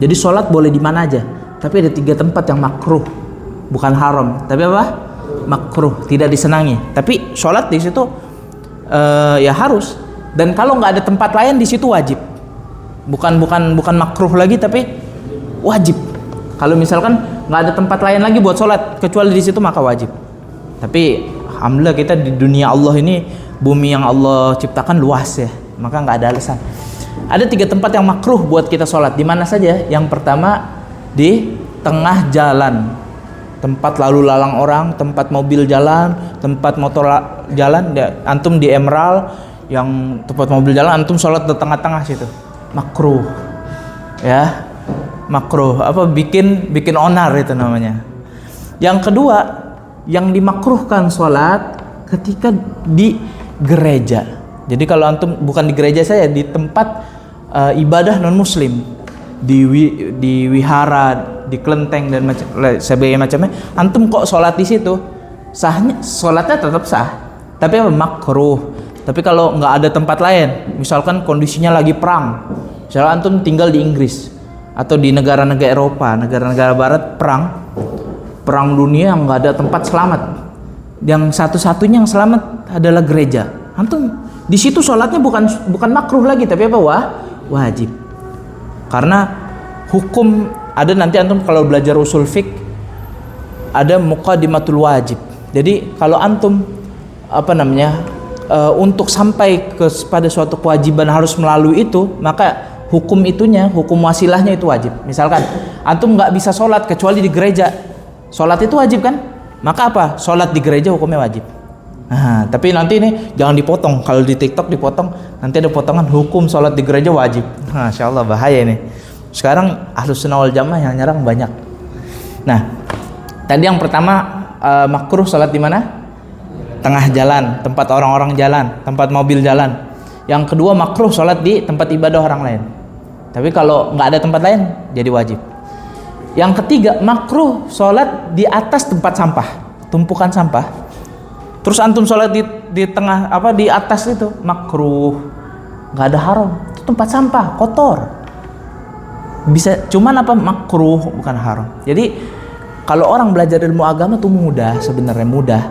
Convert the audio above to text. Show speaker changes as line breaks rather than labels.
Jadi sholat boleh di mana aja, tapi ada 3 tempat yang makruh, bukan haram, tapi apa? Makruh, tidak disenangi. Tapi sholat di situ ya harus. Dan kalau nggak ada tempat lain di situ wajib. Bukan makruh lagi, tapi wajib. Kalau misalkan nggak ada tempat lain lagi buat sholat kecuali di situ, maka wajib. Tapi alhamdulillah kita di dunia Allah ini, bumi yang Allah ciptakan luas ya, maka nggak ada alasan. Ada 3 tempat yang makruh buat kita sholat. Di mana saja? Yang pertama, di tengah jalan, tempat lalu lalang orang, tempat mobil jalan, tempat motor jalan. Antum di Emerald, yang tempat mobil jalan, antum sholat di tengah-tengah situ, makruh. Ya, makruh. Apa bikin onar itu namanya. Yang kedua, yang dimakruhkan sholat ketika di gereja. Jadi kalau antum bukan di gereja saya, di tempat ibadah non muslim, di wihara, di kelenteng dan sebagainya macamnya, antum kok sholat di situ, sahnya sholatnya tetap sah, tapi apa? Makruh. Tapi kalau nggak ada tempat lain, misalkan kondisinya lagi perang, misalnya antum tinggal di Inggris atau di negara-negara Eropa, negara-negara Barat, perang dunia, yang nggak ada tempat selamat, yang satu-satunya yang selamat adalah gereja, antum di situ sholatnya bukan makruh lagi, tapi apa? Wajib. Karena hukum ada, nanti antum kalau belajar usul fiqh ada muqaddimatul wajib. Jadi kalau antum untuk sampai pada suatu kewajiban harus melalui itu, maka hukum wasilahnya itu wajib. Misalkan antum nggak bisa sholat kecuali di gereja, sholat itu wajib kan? Maka apa? Sholat di gereja hukumnya wajib. Nah, tapi nanti ini jangan dipotong. Kalau di TikTok dipotong, nanti ada potongan hukum sholat di gereja wajib. Masya Allah, bahaya ini. Sekarang Ahlus Sunnah wal Jamaah yang nyerang banyak. Nah, tadi yang pertama makruh sholat di mana? Tengah jalan, tempat orang-orang jalan, tempat mobil jalan. Yang kedua makruh sholat di tempat ibadah orang lain. Tapi kalau nggak ada tempat lain, jadi wajib. Yang ketiga, makruh sholat di atas tempat sampah, tumpukan sampah. Terus antum sholat di tengah di atas itu, makruh, nggak ada haram. Itu tempat sampah, kotor. Bisa, cuman makruh, bukan haram. Jadi kalau orang belajar ilmu agama tuh mudah, sebenarnya mudah.